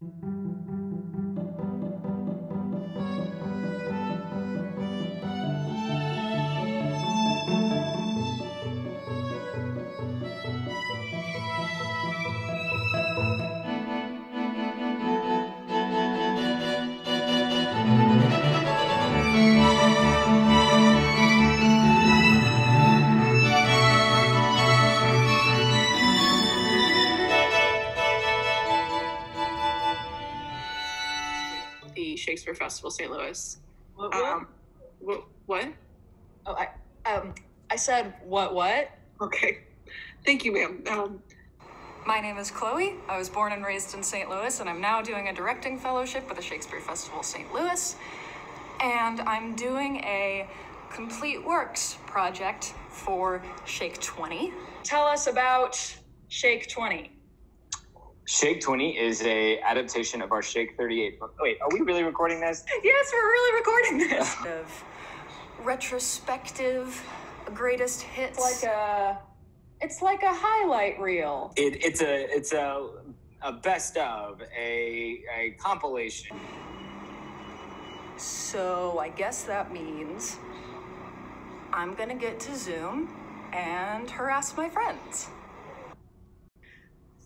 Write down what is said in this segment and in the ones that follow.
The Shakespeare Festival, St. Louis. What? What? Oh, I said what? Okay. Thank you, ma'am. My name is Chloe. I was born and raised in St. Louis, and I'm now doing a directing fellowship with the Shakespeare Festival St. Louis. And I'm doing a complete works project for SHAKE20. Tell us about SHAKE20. SHAKE20 is a adaptation of our SHAKE38 book. Wait, are we really recording this? Yes, we're really recording this. Of retrospective greatest hits. It's like a highlight reel. It's a best of, a compilation. So I guess that means I'm gonna get to Zoom and harass my friends.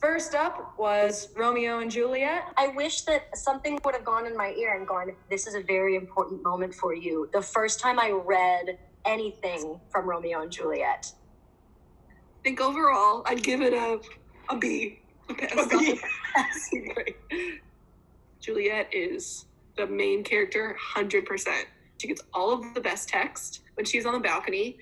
First up was Romeo and Juliet. I wish that something would have gone in my ear and gone, this is a very important moment for you. The first time I read anything from Romeo and Juliet. I think overall, I'd give it a B. A B. Great. Juliet is the main character, 100%. She gets all of the best text when she's on the balcony,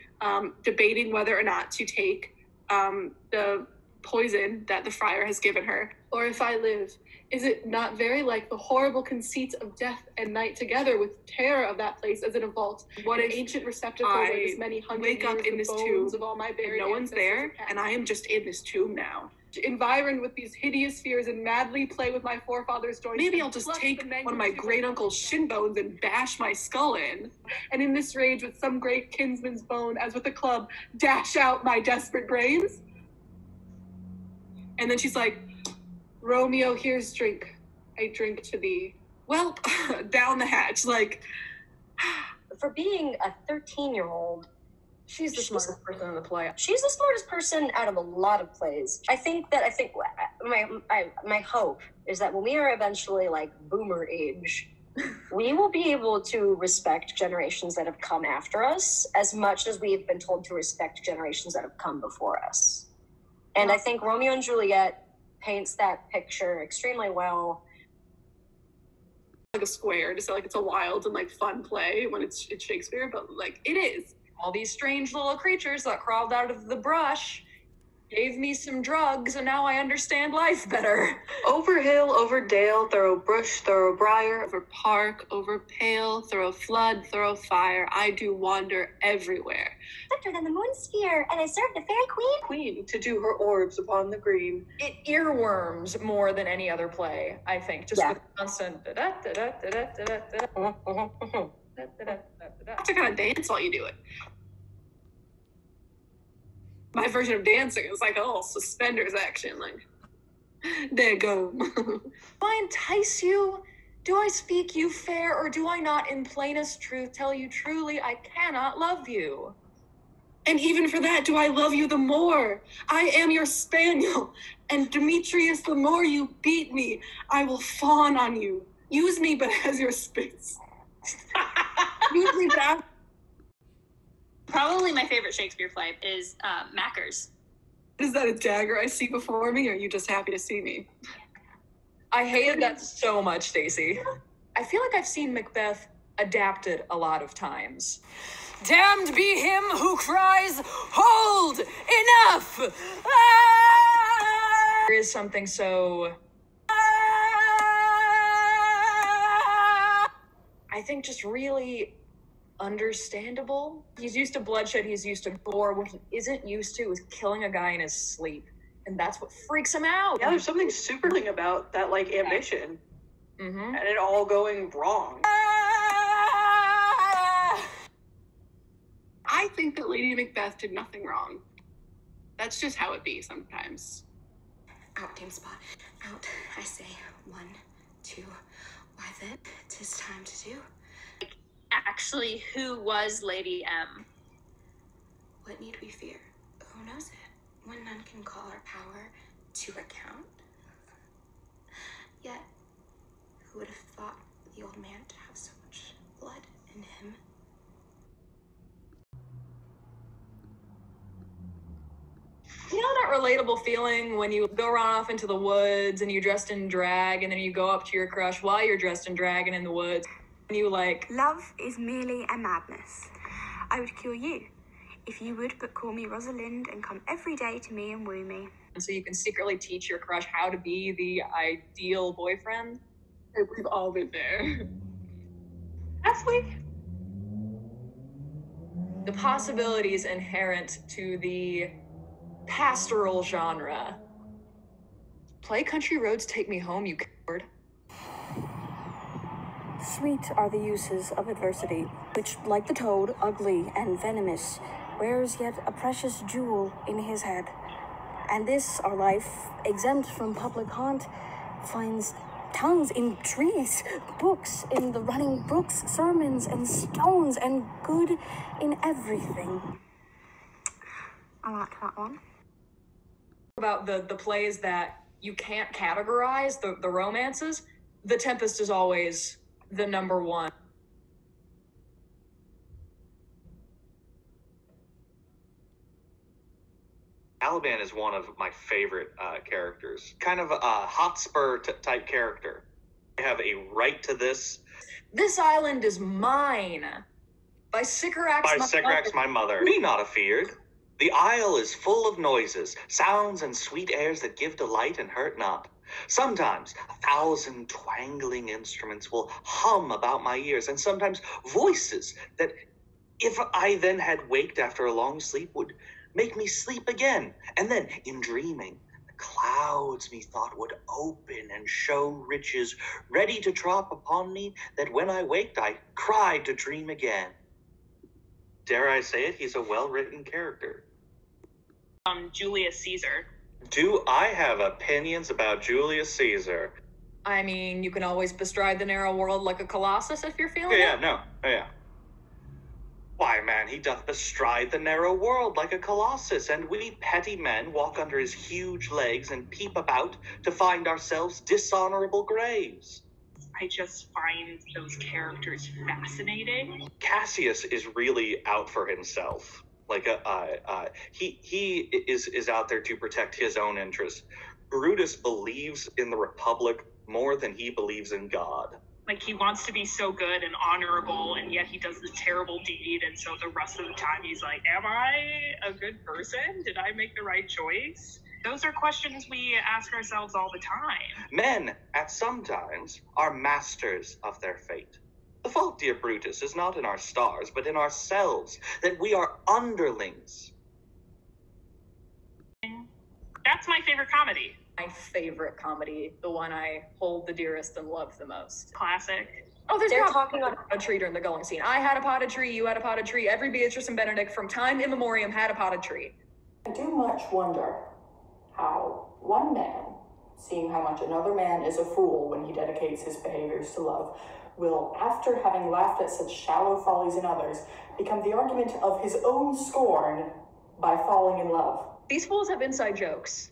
debating whether or not to take the poison that the friar has given her. Or if I live, is it not very like the horrible conceits of death and night together with terror of that place as in a vault? What an ancient receptacle where this many hundred wake up in this tomb of all my buried and no one's there, and I am just in this tomb now, environed with these hideous fears and madly play with my forefathers' joints. Maybe I'll just take one of my great uncle's shin bones and bash my skull in, and in this rage with some great kinsman's bone, as with a club, dash out my desperate brains. And then she's like, Romeo, here's drink. I drink to thee. Well, down the hatch, like. For being a 13-year-old, She's the smartest person in the play. she's the smartest person out of a lot of plays. I think my hope is that when we are eventually like boomer age, we will be able to respect generations that have come after us as much as we've been told to respect generations that have come before us. And I think Romeo and Juliet paints that picture extremely well. Like a square to say like it's a wild and like fun play when it's Shakespeare, but like it is. All these strange little creatures that crawled out of the brush gave me some drugs, and now I understand life better. Over hill, over dale, through bush, through briar, over park, over pale, through flood, through fire, I do wander everywhere. Swifter than the moon sphere, and I serve the fairy queen. Queen to do her orbs upon the green. It earworms more than any other play, I think. Just with constant da-da-da-da-da-da-da-da. You have to kind of dance while you do it. My version of dancing is like a little suspenders action, like, there go. Do I entice you? Do I speak you fair, or do I not in plainest truth tell you truly I cannot love you? And even for that, do I love you the more? I am your spaniel, and Demetrius, the more you beat me, I will fawn on you. Use me but as your spitz. Use me back. Probably my favorite Shakespeare play is Mackers. Is that a dagger I see before me, or are you just happy to see me? I hated that so much, Stacey. I feel like I've seen Macbeth adapted a lot of times. Damned be him who cries, "Hold! Enough!" Ah! There is something so... I think just really understandable. He's used to bloodshed, he's used to gore. What he isn't used to is killing a guy in his sleep. And that's what freaks him out. Yeah, there's something super about that, like, ambition. Mm-hmm. And it all going wrong. I think that Lady Macbeth did nothing wrong. That's just how it be sometimes. Out, team spot. Out. I say 1, to why that 'tis time to do. Actually, who was Lady M? What need we fear? Who knows it, when none can call our power to account? Yet, who would have thought the old man to have so much blood in him? You know that relatable feeling when you go run off into the woods and you're dressed in drag, and then you go up to your crush while you're dressed in drag and in the woods, and you like, love is merely a madness. I would cure you, if you would but call me Rosalind and come every day to me and woo me. and so you can secretly teach your crush how to be the ideal boyfriend. We've all been there. Have we? The possibilities inherent to the pastoral genre. Play Country Roads Take Me Home, you coward. Sweet are the uses of adversity, which, like the toad, ugly and venomous, wears yet a precious jewel in his head. And this, our life, exempt from public haunt, finds tongues in trees, books in the running brooks, sermons and stones, and good in everything. I like that one. About the plays that you can't categorize, the romances, The Tempest is always the number one. Caliban is one of my favorite characters. Kind of a Hotspur type character. I have a right to this. This island is mine. By Sycorax, my mother. Be not afeared. The isle is full of noises, sounds and sweet airs that give delight and hurt not. Sometimes 1,000 twangling instruments will hum about my ears, and sometimes voices that, if I then had waked after a long sleep, would make me sleep again. And then, in dreaming, the clouds methought would open and show riches ready to drop upon me, that when I waked I cried to dream again. Dare I say it, he's a well-written character. Julius Caesar. Do I have opinions about Julius Caesar? I mean, you can always bestride the narrow world like a colossus if you're feeling Yeah, it. no. Oh, yeah. Why, man, he doth bestride the narrow world like a colossus, and we petty men walk under his huge legs and peep about to find ourselves dishonorable graves. I just find those characters fascinating. Cassius is really out for himself. Like he is out there to protect his own interests. Brutus believes in the Republic more than he believes in God. Like, he wants to be so good and honorable, and yet he does this terrible deed, and so the rest of the time he's like, am I a good person? Did I make the right choice? Those are questions we ask ourselves all the time. Men, at some times, are masters of their fate. The fault, dear Brutus, is not in our stars, but in ourselves, that we are underlings. That's my favorite comedy. My favorite comedy, the one I hold the dearest and love the most. Classic. Oh, They're talking on a tree during the going scene. I had a potted tree, you had a potted tree. Every Beatrice and Benedick from time immemorial had a potted tree. I do much wonder how one man, seeing how much another man is a fool when he dedicates his behaviors to love, will, after having laughed at such shallow follies in others, become the argument of his own scorn by falling in love. These fools have inside jokes.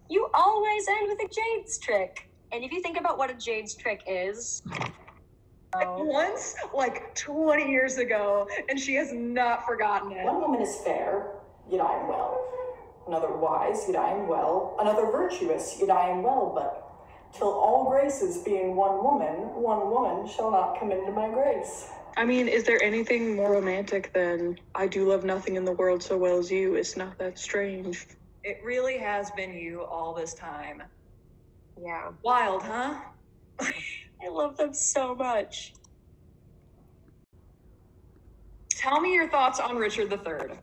You always end with a Jade's trick. And if you think about what a Jade's trick is... Once, like 20 years ago, and she has not forgotten it. One woman is fair, yet I am well. Another wise, yet I am well. Another virtuous, yet I am well. But till all graces being one woman shall not come into my grace. I mean, is there anything more romantic than I do love nothing in the world so well as you? It's not that strange. It really has been you all this time. Yeah. Wild, huh? I love them so much. Tell me your thoughts on Richard III.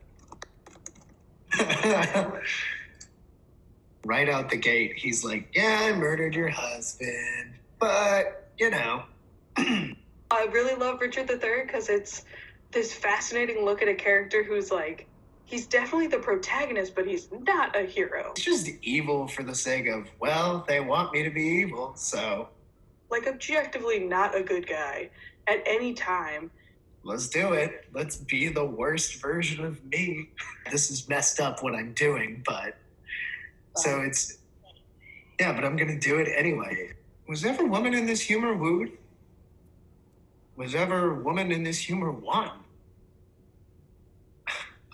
Right out the gate, he's like, yeah, I murdered your husband, but, you know. I really love Richard III because it's this fascinating look at a character who's like He's definitely the protagonist, but he's not a hero. It's just evil for the sake of, well, they want me to be evil, so. Like, objectively not a good guy at any time. Let's do it. Let's be the worst version of me. This is messed up what I'm doing, but. So it's. Yeah, but I'm gonna do it anyway. Was ever woman in this humor wooed? Was ever woman in this humor won?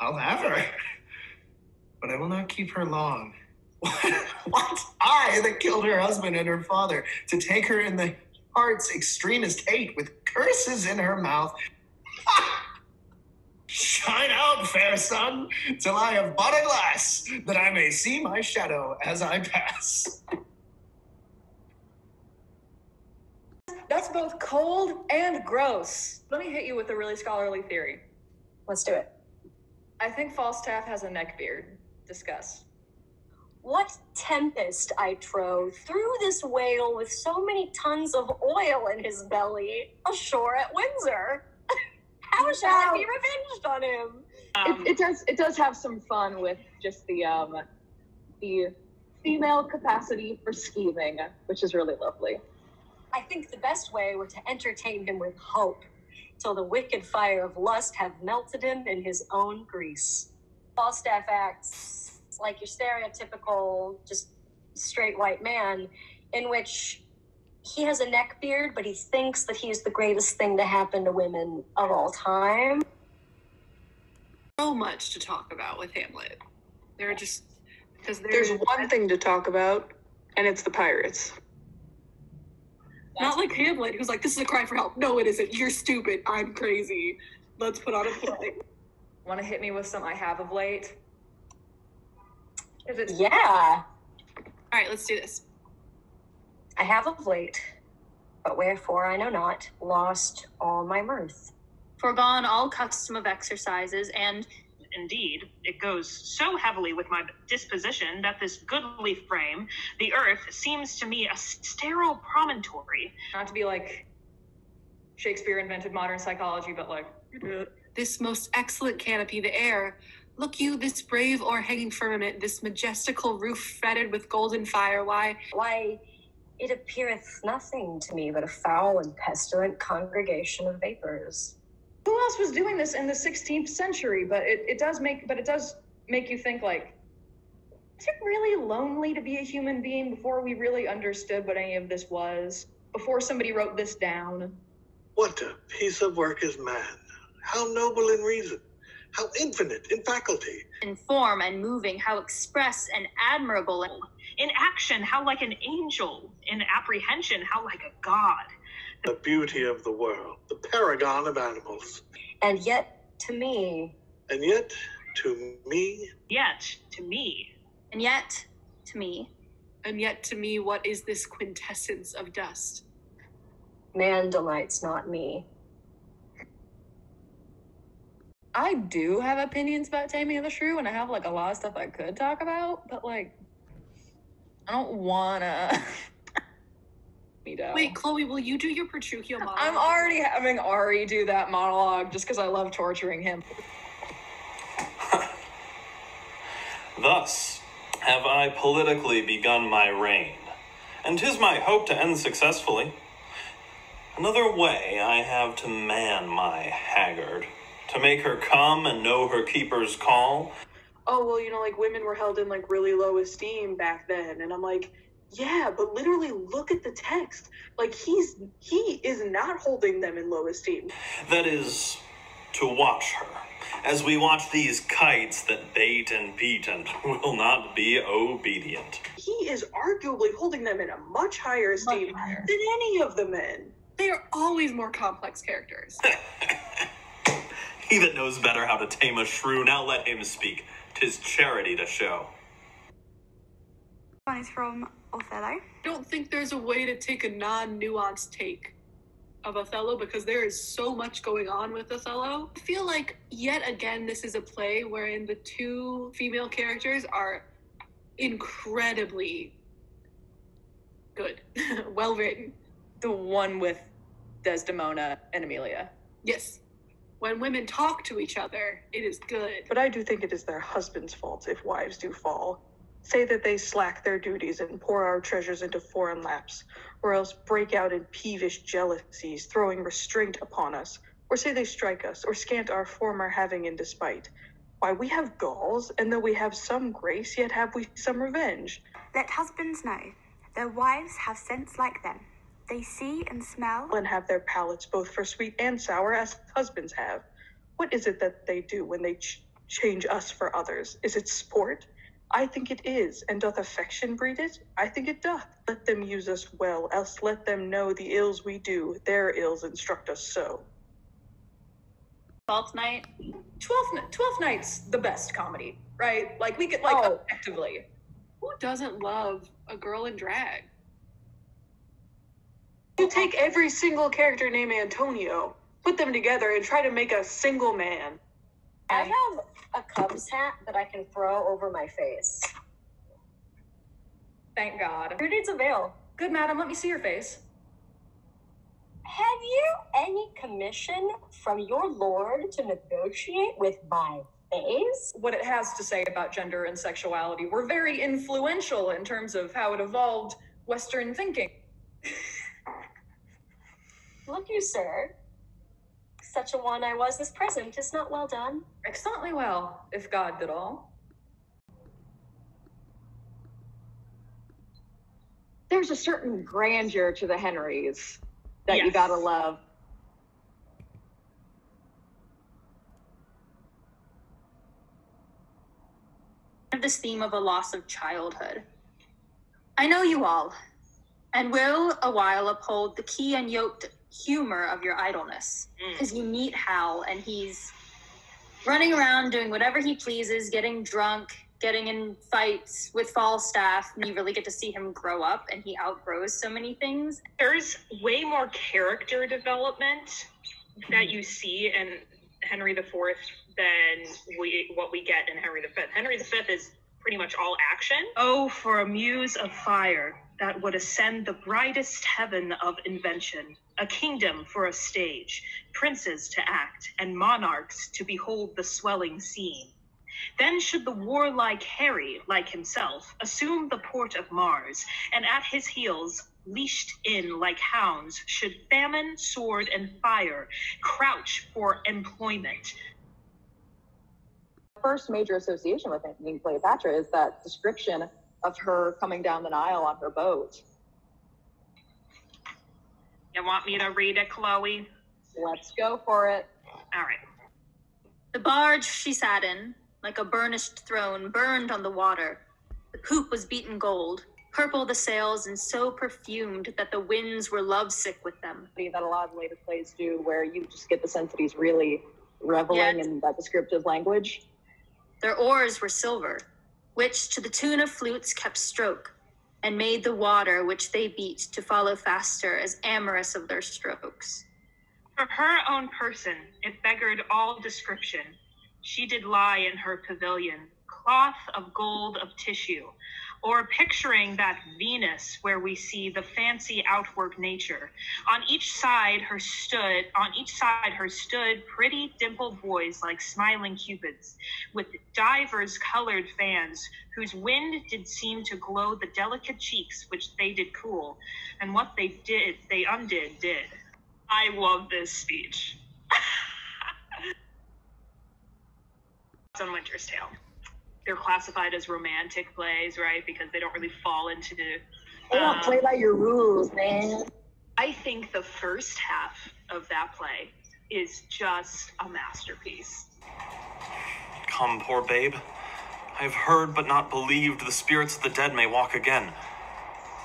I'll have her. But I will not keep her long. What? I that killed her husband and her father, to take her in the heart's extremest hate with curses in her mouth. Shine out, fair sun, till I have bought a glass, that I may see my shadow as I pass. That's both cold and gross. Let me hit you with a really scholarly theory. Let's do it. I think Falstaff has a neckbeard. Discuss. What Tempest, I trow, threw this whale with so many tons of oil in his belly ashore at Windsor? How shall I be revenged on him? It does have some fun with just the female capacity for scheming, which is really lovely. I think the best way were to entertain him with hope, till the wicked fire of lust have melted him in his own grease. Falstaff acts like your stereotypical, just straight white man, in which he has a neckbeard, but he thinks that he is the greatest thing to happen to women of all time. So much to talk about with Hamlet. There are just because There's one thing to talk about, and it's the pirates. Not like Hamlet, who's like, this is a cry for help. No, it isn't. You're stupid. I'm crazy. Let's put on a play. Want to hit me with some I have of late? Yeah. All right, let's do this. I have of late, but wherefore I know not, lost all my mirth. Foregone all custom of exercises, and Indeed, it goes so heavily with my disposition that this goodly frame, the earth, seems to me a sterile promontory. Not to be like Shakespeare invented modern psychology, but like this most excellent canopy, the air. Look you, this brave o'erhanging firmament, this majestical roof fretted with golden fire. Why, it appeareth nothing to me but a foul and pestilent congregation of vapors. Who else was doing this in the 16th century? But it does make you think, like, is it really lonely to be a human being before we really understood what any of this was? Before somebody wrote this down? What a piece of work is man. How noble in reason. How infinite in faculty. in form and moving, how express and admirable. In action, how like an angel. In apprehension, how like a god. The beauty of the world, the paragon of animals. And yet, to me. And yet, to me. Yet, to me. And yet, to me. And yet, to me, what is this quintessence of dust? Man delights not me. I do have opinions about Taming of the Shrew, and I have, like, a lot of stuff I could talk about, but, like, I don't wanna. Wait, Chloe, will you do your Petruchio monologue? I'm already having Ari do that monologue just because I love torturing him. Thus have I politically begun my reign, and 'tis my hope to end successfully. Another way I have to man my haggard, to make her come and know her keeper's call. Oh, well, you know, like, women were held in, like, really low esteem back then, and I'm like, yeah, but literally look at the text. Like, he is not holding them in low esteem. That is, to watch her, as we watch these kites that bait and beat and will not be obedient. He is arguably holding them in a much higher esteem than any of the men. They are always more complex characters. He that knows better how to tame a shrew, now let him speak. 'Tis charity to show. One is from Othello. I don't think there's a way to take a non-nuanced take of Othello because there is so much going on with Othello. I feel like, yet again, this is a play wherein the two female characters are incredibly good, well written. The one with Desdemona and Emilia. Yes. When women talk to each other, it is good. But I do think it is their husbands' fault if wives do fall. Say that they slack their duties and pour our treasures into foreign laps, or else break out in peevish jealousies, throwing restraint upon us, or say they strike us, or scant our former having in despite. Why, we have galls, and though we have some grace, yet have we some revenge. Let husbands know their wives have sense like them. They see and smell And have their palates both for sweet and sour, as husbands have. What is it that they do when they change us for others? Is it sport? I think it is. And doth affection breed it? I think it doth. Let them use us well, else let them know the ills we do, their ills instruct us so. 12th Night. 12th Night's the best comedy, right? Like, we could, like, objectively. Who doesn't love a girl in drag? You take every single character named Antonio, put them together, and try to make a single man. I have a Cubs hat that I can throw over my face. Thank God. Who needs a veil? Good, madam, let me see your face. Have you any commission from your lord to negotiate with my face? What it has to say about gender and sexuality were very influential in terms of how it evolved Western thinking. Look you, sir. Such a one I was this present is not well done. Excellently well, if God did all. There's a certain grandeur to the Henrys that you gotta love. This theme of a loss of childhood. I know you all, and will a while uphold the key and yoked humor of your idleness. Because you meet Hal, and he's running around doing whatever he pleases, getting drunk, getting in fights with Falstaff, and you really get to see him grow up, and he outgrows so many things. There's way more character development that you see in Henry IV than what we get in Henry V. Henry V is pretty much all action. Oh, for a muse of fire that would ascend the brightest heaven of invention, a kingdom for a stage, princes to act, and monarchs to behold the swelling scene. Then should the warlike Harry, like himself, assume the port of Mars, and at his heels, leashed in like hounds, should famine, sword, and fire crouch for employment. First major association with Antony and Cleopatra is that description of her coming down the Nile on her boat. You want me to read it, Chloe? Let's go for it. All right. The barge she sat in, like a burnished throne, burned on the water. The poop was beaten gold, purple the sails, and so perfumed that the winds were lovesick with them. That a lot of later plays do, where you just get the sense that he's really reveling in that descriptive language. Their oars were silver, which to the tune of flutes kept stroke, and made the water which they beat to follow faster, as amorous of their strokes. For her own person, it beggared all description. She did lie in her pavilion, cloth of gold of tissue, or picturing that Venus where we see the fancy outwork nature. On each side her stood pretty dimpled boys like smiling cupids, with divers colored fans, whose wind did seem to glow the delicate cheeks which they did cool, and what they did, they undid did. I love this speech. On Winter's Tale. They're classified as romantic plays, right? Because they don't really fall into the... They don't play by your rules, man. I think the first half of that play is just a masterpiece. Come, poor babe. I have heard but not believed the spirits of the dead may walk again.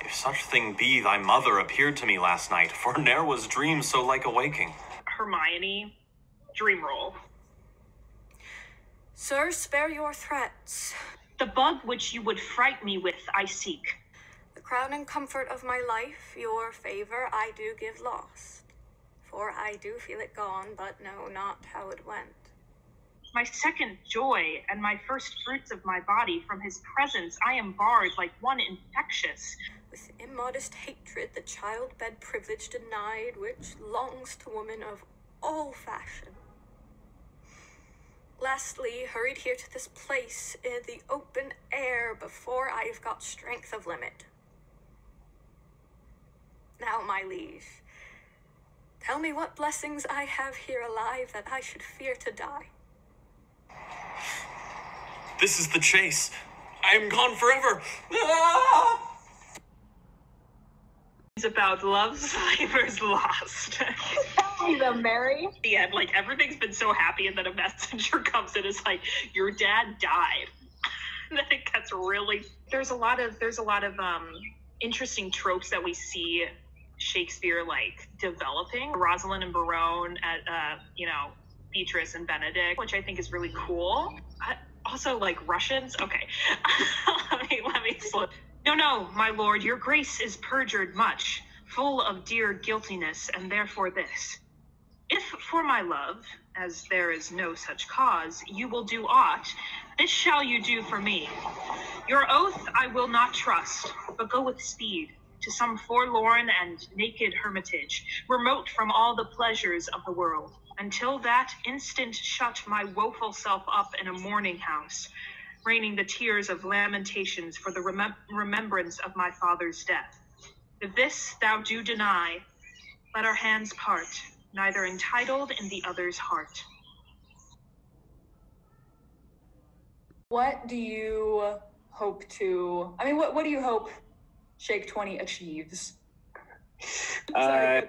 If such thing be, thy mother appeared to me last night, for ne'er was dream so like a waking. Hermione, dream roll. Sir, spare your threats. The bug which you would fright me with, I seek. The crown and comfort of my life, your favor I do give lost. For I do feel it gone, but know not how it went. My second joy and my first fruits of my body, from his presence I am barred like one infectious. With immodest hatred the child-bed privilege denied, which longs to woman of all fashion. lastly hurried here to this place in the open air before I've got strength of limit. Now, my liege, tell me what blessings I have here alive that I should fear to die. This is the chase. I am gone forever. Ah! It's about love slavers lost. Tell me them, Mary. Yeah, like everything's been so happy, and then a messenger comes in and is like, your dad died. And then it gets really. There's a lot of interesting tropes that we see Shakespeare like developing. Rosalind and Barone at Beatrice and Benedick, which I think is really cool. Also, like Russians. Okay, let me slow. No, my lord, your grace is perjured much, full of dear guiltiness, and therefore this. If for my love, as there is no such cause, you will do aught, this shall you do for me. Your oath I will not trust, but go with speed to some forlorn and naked hermitage, remote from all the pleasures of the world, until that instant shut my woeful self up in a mourning house, raining the tears of lamentations for the remembrance of my father's death. If this thou do deny, let our hands part, neither entitled in the other's heart. What do you hope to, what do you hope SHAKE20 achieves? Sorry.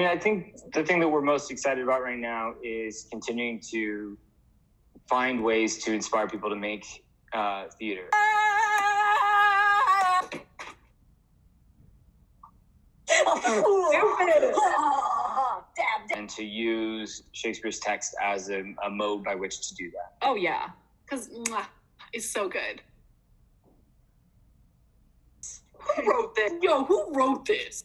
I think the thing that we're most excited about right now is continuing to find ways to inspire people to make theater. And to use Shakespeare's text as a mode by which to do that. Oh yeah, because it's so good. Who wrote this? Yo, who wrote this?